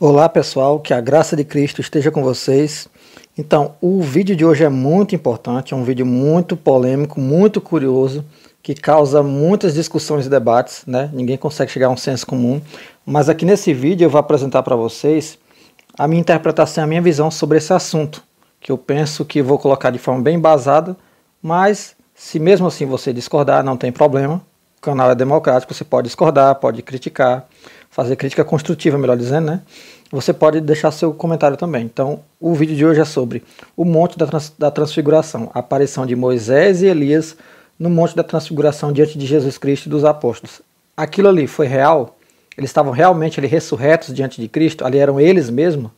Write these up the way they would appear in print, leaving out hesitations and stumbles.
Olá pessoal, que a graça de Cristo esteja com vocês. Então, o vídeo de hoje é muito importante, é um vídeo muito polêmico, muito curioso, que causa muitas discussões e debates, né? Ninguém consegue chegar a um senso comum, mas aqui nesse vídeo eu vou apresentar para vocês a minha interpretação, a minha visão sobre esse assunto, que eu penso que vou colocar de forma bem embasada, mas se mesmo assim você discordar, não tem problema, o canal é democrático, você pode discordar, pode criticar, fazer crítica construtiva, melhor dizendo, né? Você pode deixar seu comentário também. Então, o vídeo de hoje é sobre o Monte da Transfiguração, a aparição de Moisés e Elias no Monte da Transfiguração diante de Jesus Cristo e dos apóstolos. Aquilo ali foi real? Eles estavam realmente ali ressurretos diante de Cristo? Ali eram eles mesmos?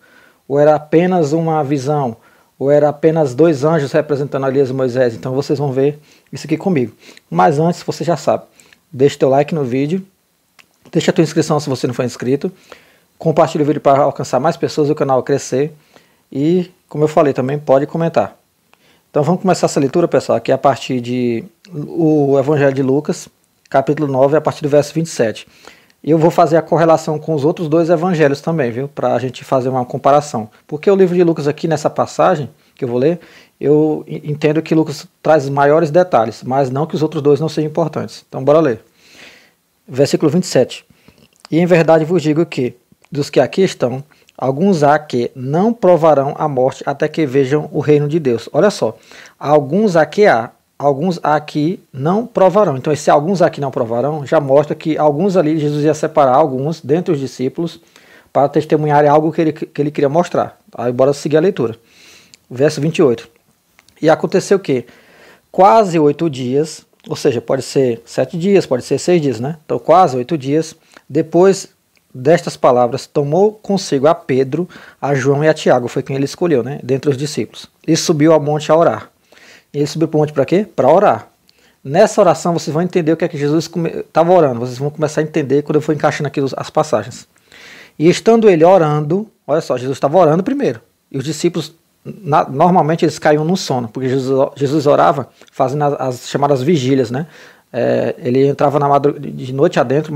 Ou era apenas uma visão? Ou era apenas dois anjos representando Elias e Moisés? Então vocês vão ver isso aqui comigo. Mas antes, você já sabe, deixa teu like no vídeo, deixa a tua inscrição se você não for inscrito, compartilha o vídeo para alcançar mais pessoas e o canal crescer. E, como eu falei também, pode comentar. Então vamos começar essa leitura, pessoal, aqui a partir de o Evangelho de Lucas, capítulo 9, a partir do verso 27. E eu vou fazer a correlação com os outros dois evangelhos também, viu? Para a gente fazer uma comparação. Porque o livro de Lucas aqui, nessa passagem que eu vou ler, eu entendo que Lucas traz maiores detalhes, mas não que os outros dois não sejam importantes. Então bora ler. Versículo 27. E em verdade vos digo que, dos que aqui estão, alguns há que não provarão a morte até que vejam o reino de Deus. Olha só, alguns aqui não provarão. Então esse alguns aqui não provarão já mostra que alguns ali, Jesus ia separar alguns dentre os discípulos para testemunhar algo que ele queria mostrar. Aí bora seguir a leitura. Verso 28. E aconteceu que quase 8 dias, ou seja, pode ser 7 dias, pode ser 6 dias, né? Então quase 8 dias, depois destas palavras, tomou consigo a Pedro, a João e a Tiago, foi quem ele escolheu, né? Dentre os discípulos. E subiu ao monte a orar. E ele subiu para o monte para quê? Para orar. Nessa oração vocês vão entender o que é que Jesus estava orando. Vocês vão começar a entender quando eu for encaixando aqui as passagens. E estando ele orando, olha só, Jesus estava orando primeiro. E os discípulos, normalmente eles caíam no sono, porque Jesus orava fazendo as chamadas vigílias, né? Ele entrava de noite adentro,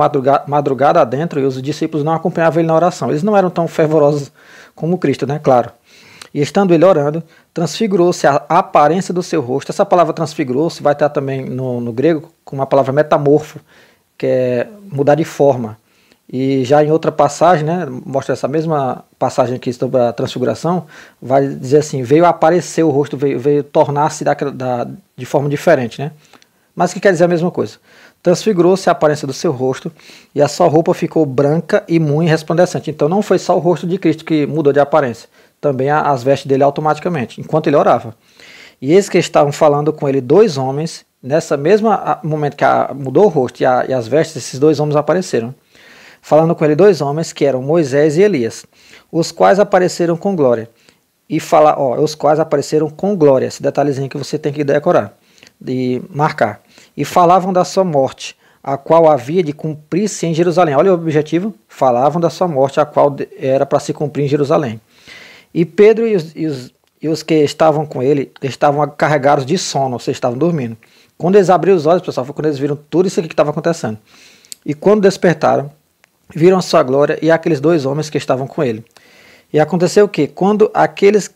madrugada adentro, e os discípulos não acompanhavam ele na oração. Eles não eram tão fervorosos como Cristo, né? Claro. E estando ele orando, transfigurou-se a aparência do seu rosto. Essa palavra transfigurou-se vai estar também no grego com uma palavra metamorfo, que é mudar de forma. E já em outra passagem, né, mostra essa mesma passagem aqui sobre a transfiguração, vai dizer assim, veio aparecer o rosto, veio tornar-se de forma diferente, né? Mas que quer dizer a mesma coisa. Transfigurou-se a aparência do seu rosto e a sua roupa ficou branca e muito resplandecente. Então não foi só o rosto de Cristo que mudou de aparência, também as vestes dele automaticamente, enquanto ele orava. E eis que estavam falando com ele dois homens, nessa mesma momento que mudou o rosto e as vestes, esses dois homens apareceram. Falando com ele dois homens que eram Moisés e Elias, os quais apareceram com glória. Os quais apareceram com glória, esse detalhezinho que você tem que decorar, de marcar. E falavam da sua morte, a qual havia de cumprir-se em Jerusalém. Olha o objetivo, falavam da sua morte, a qual era para se cumprir em Jerusalém. E Pedro e os que estavam com ele estavam carregados de sono, ou seja, estavam dormindo. Quando eles abriram os olhos, pessoal, foi quando eles viram tudo isso aqui que estava acontecendo. E quando despertaram, viram a sua glória e aqueles dois homens que estavam com ele. E aconteceu o quê? Quando aqueles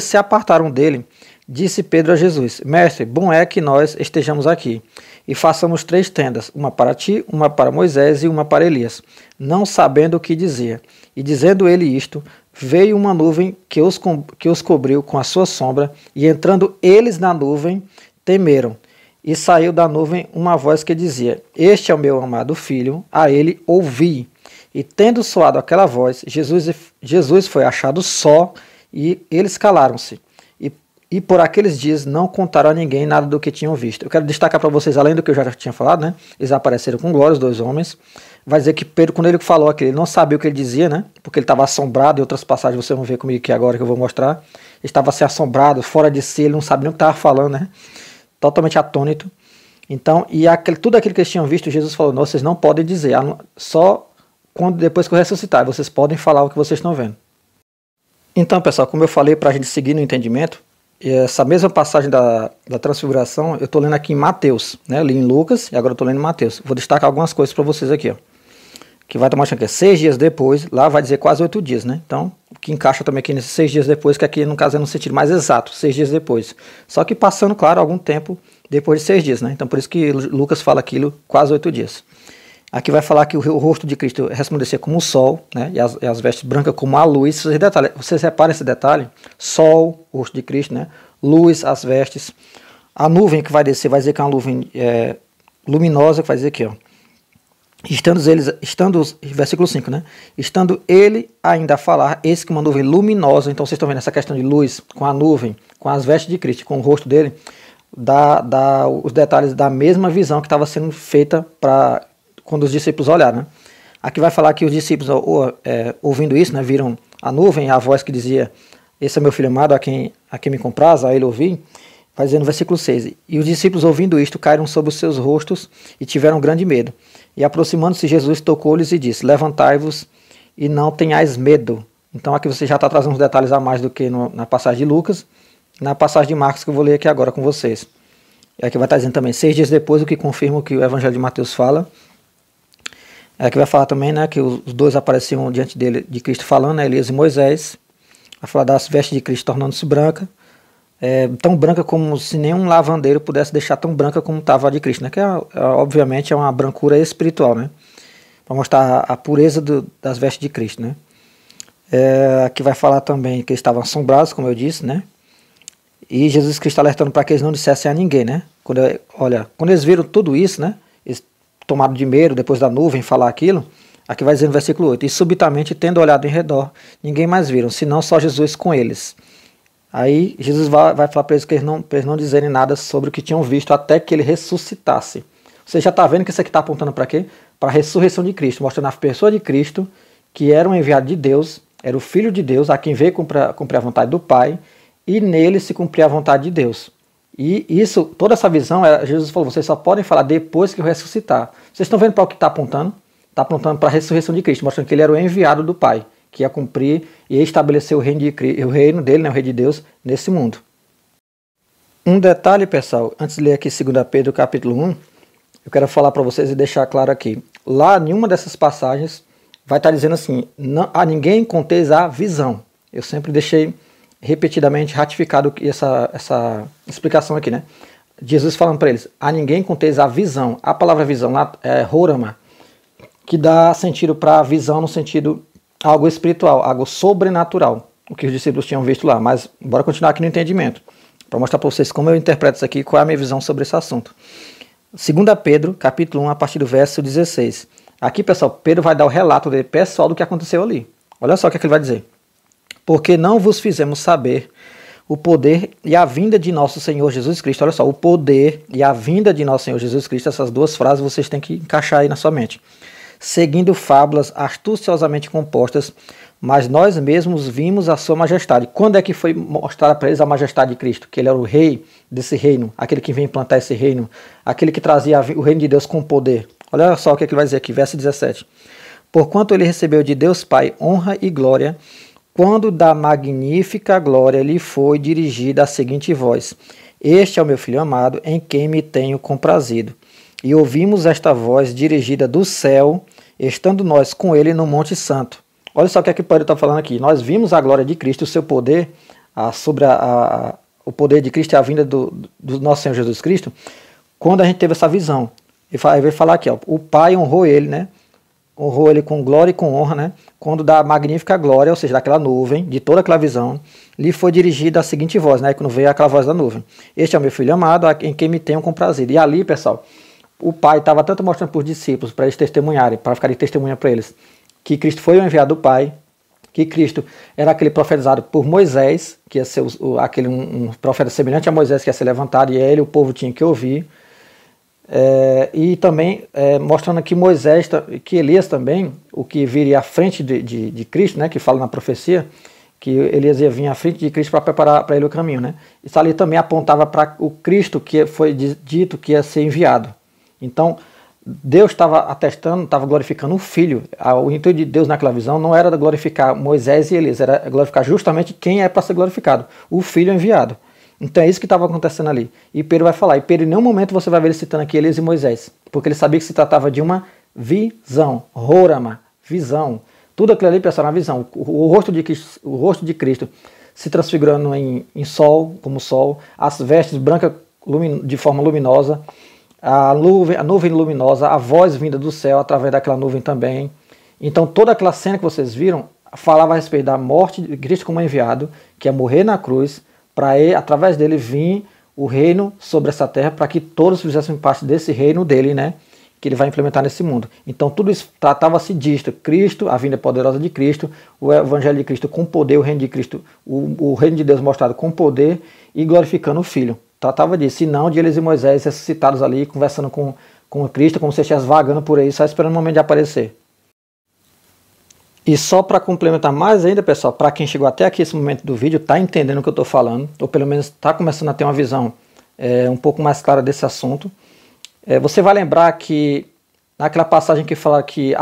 se apartaram dele, disse Pedro a Jesus, Mestre, bom é que nós estejamos aqui, e façamos 3 tendas, uma para ti, uma para Moisés e uma para Elias, não sabendo o que dizia. E dizendo ele isto, veio uma nuvem que os cobriu com a sua sombra, e entrando eles na nuvem, temeram. E saiu da nuvem uma voz que dizia, Este é o meu amado filho, a ele ouvi. E tendo soado aquela voz, Jesus foi achado só, e eles calaram-se. E por aqueles dias não contaram a ninguém nada do que tinham visto. Eu quero destacar para vocês, além do que eu já tinha falado, né? Eles apareceram com glória, os dois homens. Vai dizer que Pedro, quando ele falou aquilo, ele não sabia o que ele dizia, né? Porque ele estava assombrado, em outras passagens vocês vão ver comigo aqui agora que eu vou mostrar. Ele estava assim assombrado, fora de si, ele não sabia nem o que estava falando, né? Totalmente atônito. Então, tudo aquilo que eles tinham visto, Jesus falou, não, vocês não podem dizer, só depois que eu ressuscitar, vocês podem falar o que vocês estão vendo. Então, pessoal, como eu falei, para a gente seguir no entendimento, essa mesma passagem da transfiguração, eu estou lendo aqui em Mateus, né? Eu li em Lucas e agora eu estou lendo em Mateus. Vou destacar algumas coisas para vocês aqui, ó. que vai estar mostrando que 6 dias depois, lá vai dizer quase 8 dias, né? Então, o que encaixa também aqui nesses 6 dias depois, que aqui no caso é no sentido mais exato, 6 dias depois. Só que passando, claro, algum tempo depois de 6 dias, né? Então, por isso que Lucas fala aquilo, quase 8 dias. Aqui vai falar que o rosto de Cristo resplandecia como o sol, né? E as vestes brancas como a luz. Vocês reparem esse detalhe? Sol, o rosto de Cristo, né? Luz, as vestes. A nuvem que vai descer, vai dizer que é uma nuvem luminosa, que vai dizer aqui, ó. Versículo 5, né? Estando ele ainda a falar, eis que uma nuvem luminosa, então vocês estão vendo essa questão de luz, com a nuvem, com as vestes de Cristo, com o rosto dele, dá os detalhes da mesma visão que estava sendo feita quando os discípulos olharam, né? Aqui vai falar que os discípulos, ouvindo isso, né, viram a nuvem, a voz que dizia, esse é meu filho amado, a quem me compraz, a ele ouvi. Vai dizer no versículo 6, e os discípulos ouvindo isto caíram sobre os seus rostos e tiveram grande medo. E aproximando-se Jesus tocou-lhes e disse, levantai-vos e não tenhais medo. Então aqui você já está trazendo uns detalhes a mais do que na passagem de Lucas, na passagem de Marcos que eu vou ler aqui agora com vocês. E aqui vai estar dizendo também, 6 dias depois, o que confirma o que o Evangelho de Mateus fala. Aqui vai falar também, né, que os dois apareciam diante de Cristo falando, né, Elias e Moisés. Vai falar das vestes de Cristo tornando-se branca. Tão branca como se nenhum lavandeiro pudesse deixar tão branca como estava a de Cristo, né? Que obviamente é uma brancura espiritual, né? Para mostrar a pureza das vestes de Cristo, né? Aqui vai falar também que eles estavam assombrados, como eu disse, né? E Jesus Cristo alertando para que eles não dissessem a ninguém, né? Quando eles viram tudo isso, né? Eles tomaram de medo depois da nuvem falar aquilo. Aqui vai dizer no versículo 8, e subitamente, tendo olhado em redor, ninguém mais viram, senão só Jesus com eles. Aí Jesus vai falar para eles não dizerem nada sobre o que tinham visto até que ele ressuscitasse. Você já está vendo que isso aqui está apontando para quê? Para a ressurreição de Cristo, mostrando a pessoa de Cristo, que era um enviado de Deus, era o Filho de Deus, a quem veio cumprir a vontade do Pai, e nele se cumprir a vontade de Deus. E isso, toda essa visão, Jesus falou, vocês só podem falar depois que eu ressuscitar. Vocês estão vendo para o que está apontando? Está apontando para a ressurreição de Cristo, mostrando que ele era o enviado do Pai, que ia cumprir e estabelecer o reino dele, né, o reino de Deus, nesse mundo. Um detalhe, pessoal, antes de ler aqui 2 Pedro capítulo 1, eu quero falar para vocês e deixar claro aqui. Lá, nenhuma dessas passagens vai estar dizendo assim, não, a ninguém conteis a visão. Eu sempre deixei repetidamente ratificado essa explicação aqui, né? Jesus falando para eles, a ninguém conteis a visão. A palavra visão lá é horama, que dá sentido para visão no sentido algo espiritual, algo sobrenatural, o que os discípulos tinham visto lá. Mas bora continuar aqui no entendimento, para mostrar para vocês como eu interpreto isso aqui, qual é a minha visão sobre esse assunto. 2 Pedro, capítulo 1, a partir do verso 16. Aqui, pessoal, Pedro vai dar o relato dele pessoal do que aconteceu ali. Olha só o que ele vai dizer. Porque não vos fizemos saber o poder e a vinda de nosso Senhor Jesus Cristo. Olha só, o poder e a vinda de nosso Senhor Jesus Cristo, essas duas frases vocês têm que encaixar aí na sua mente. Seguindo fábulas astuciosamente compostas, mas nós mesmos vimos a sua majestade. Quando é que foi mostrada para eles a majestade de Cristo? Que ele era o rei desse reino, aquele que vem implantar esse reino, aquele que trazia o reino de Deus com poder. Olha só o que ele vai dizer aqui, verso 17. Porquanto ele recebeu de Deus Pai honra e glória, quando da magnífica glória lhe foi dirigida a seguinte voz, este é o meu Filho amado, em quem me tenho comprazido. E ouvimos esta voz dirigida do céu, estando nós com ele no Monte Santo. Olha só o que é que Pedro está falando aqui. Nós vimos a glória de Cristo, o seu poder, o poder de Cristo e a vinda do nosso Senhor Jesus Cristo, quando a gente teve essa visão. Ele vai falar aqui, ó, o Pai honrou ele, né? Honrou ele com glória e com honra, né? Quando da magnífica glória, ou seja, daquela nuvem, de toda aquela visão, lhe foi dirigida a seguinte voz, né? Quando veio aquela voz da nuvem. Este é o meu Filho amado, em quem me tenho comprazido. E ali, pessoal, o Pai estava tanto mostrando para os discípulos, para eles testemunharem, para ficarem testemunha para eles, que Cristo foi o enviado do Pai, que Cristo era aquele profetizado por Moisés, que ia ser um profeta semelhante a Moisés, que ia ser levantado, e ele, o povo tinha que ouvir. E também mostrando que Moisés, que Elias também, o que viria à frente de Cristo, né, que fala na profecia, que Elias ia vir à frente de Cristo para preparar para ele o caminho. Né? Isso ali também apontava para o Cristo que foi dito que ia ser enviado. Então, Deus estava atestando, estava glorificando o Filho. O intuito de Deus naquela visão não era glorificar Moisés e Elias, era glorificar justamente quem é para ser glorificado, o Filho enviado. Então é isso que estava acontecendo ali. E Pedro vai falar, e Pedro em nenhum momento você vai ver ele citando aqui Elias e Moisés, porque ele sabia que se tratava de uma visão, Rorama, visão. Tudo aquilo ali, pessoal, é uma visão. O rosto de Cristo se transfigurando em sol, como sol, as vestes brancas de forma luminosa, a nuvem luminosa, a voz vinda do céu através daquela nuvem também. Então toda aquela cena que vocês viram falava a respeito da morte de Cristo como enviado, que ia morrer na cruz, para através dele vir o reino sobre essa terra, para que todos fizessem parte desse reino dele, né? Que ele vai implementar nesse mundo. Então tudo isso tratava-se disto, Cristo, a vinda poderosa de Cristo, o evangelho de Cristo com poder, o reino de Cristo, o reino de Deus mostrado com poder e glorificando o Filho. Tratava disso, e não de eles e Moisés ressuscitados ali, conversando com Cristo, como se estivesse vagando por aí, só esperando o momento de aparecer. E só para complementar mais ainda, pessoal, para quem chegou até aqui esse momento do vídeo, está entendendo o que eu estou falando, ou pelo menos está começando a ter uma visão um pouco mais clara desse assunto. Você vai lembrar que naquela passagem que fala que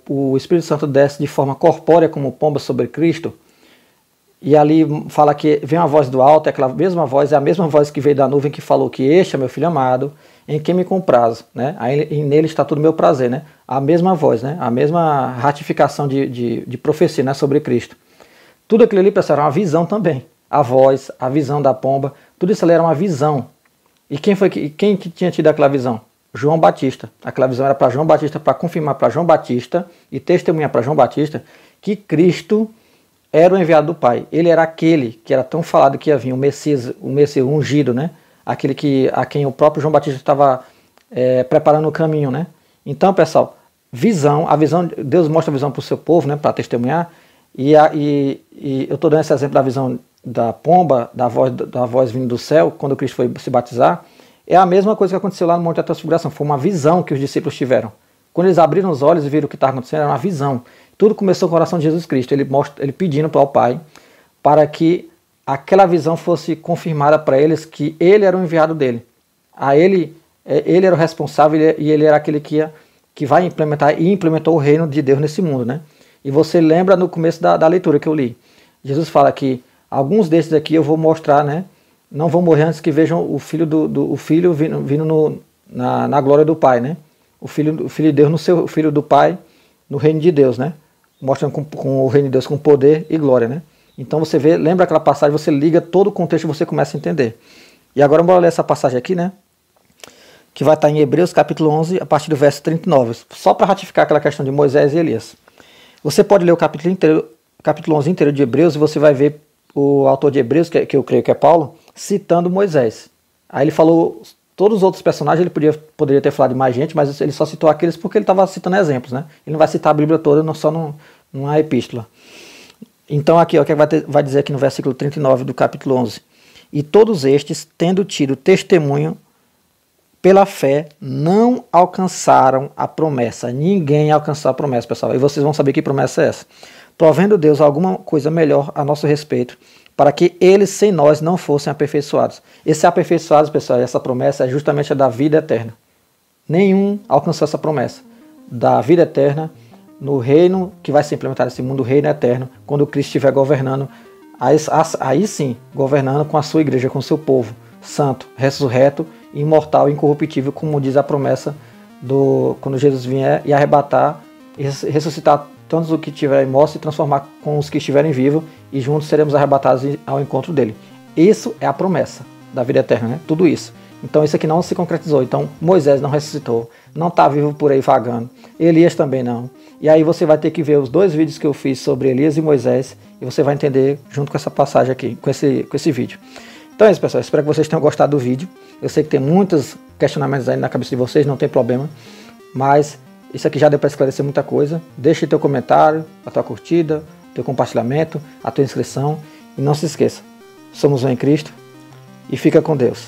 o Espírito Santo desce de forma corpórea como pomba sobre Cristo, e ali fala que vem uma voz do alto, é aquela mesma voz, é a mesma voz que veio da nuvem que falou que este é meu filho amado, em quem me comprazo, né? Aí nele está todo o meu prazer, né? A mesma voz, né? A mesma ratificação de profecia, né? Sobre Cristo. Tudo aquilo ali, pessoal, era uma visão também. A voz, a visão da pomba, tudo isso ali era uma visão. E quem que tinha tido aquela visão? João Batista. Aquela visão era para João Batista, para confirmar para João Batista e testemunhar para João Batista que Cristo era o enviado do Pai. Ele era aquele que era tão falado que ia vir, o Messias ungido, né? Aquele a quem o próprio João Batista estava preparando o caminho, né? Então, pessoal, Deus mostra a visão para o seu povo, né? Para testemunhar. E eu estou dando esse exemplo da visão da pomba, da voz vindo do céu, quando Cristo foi se batizar. É a mesma coisa que aconteceu lá no Monte da Transfiguração. Foi uma visão que os discípulos tiveram. Quando eles abriram os olhos e viram o que estava acontecendo, era uma visão. Tudo começou com o coração de Jesus Cristo. Ele pedindo para o Pai para que aquela visão fosse confirmada para eles que ele era o enviado dele. Ele era o responsável e ele era aquele que vai implementar e implementou o reino de Deus nesse mundo, né? E você lembra no começo da leitura que eu li. Jesus fala que alguns desses aqui eu vou mostrar, né? Não vão morrer antes que vejam o filho vindo na glória do Pai, né? O filho de Deus o filho do Pai no reino de Deus, né? Mostrando com o reino de Deus com poder e glória, né? Então você lembra aquela passagem, você liga todo o contexto e você começa a entender. E agora bora ler essa passagem aqui, né? Que vai estar em Hebreus capítulo 11, a partir do verso 39. Só para ratificar aquela questão de Moisés e Elias. Você pode ler o capítulo 11 inteiro de Hebreus e você vai ver o autor de Hebreus, que eu creio que é Paulo, citando Moisés. Aí ele falou todos os outros personagens, ele poderia ter falado de mais gente, mas ele só citou aqueles porque ele estava citando exemplos, né? Ele não vai citar a Bíblia toda, só numa epístola. Então aqui, ó, que vai dizer aqui no versículo 39 do capítulo 11. E todos estes, tendo tido testemunho pela fé, não alcançaram a promessa. Ninguém alcançou a promessa, pessoal. E vocês vão saber que promessa é essa. Provendo Deus alguma coisa melhor a nosso respeito, para que eles sem nós não fossem aperfeiçoados. Esse aperfeiçoados, pessoal, essa promessa é justamente a da vida eterna. Nenhum alcançou essa promessa da vida eterna no reino que vai se implementar nesse mundo, o reino eterno, quando Cristo estiver governando, aí sim, governando com a sua igreja, com o seu povo, santo, ressurreto, imortal, incorruptível, como diz a promessa quando Jesus vier e arrebatar e ressuscitar todos os que estiverem mortos e transformar com os que estiverem vivos, e juntos seremos arrebatados ao encontro dele. Isso é a promessa da vida eterna, né? Tudo isso. Então isso aqui não se concretizou. Então Moisés não ressuscitou, não está vivo por aí vagando, Elias também não. E aí você vai ter que ver os 2 vídeos que eu fiz sobre Elias e Moisés, e você vai entender junto com essa passagem aqui, com esse vídeo. Então é isso, pessoal, espero que vocês tenham gostado do vídeo. Eu sei que tem muitos questionamentos aí na cabeça de vocês, não tem problema, mas isso aqui já deu para esclarecer muita coisa. Deixe teu comentário, a tua curtida, teu compartilhamento, a tua inscrição, e não se esqueça, somos um em Cristo, e fica com Deus.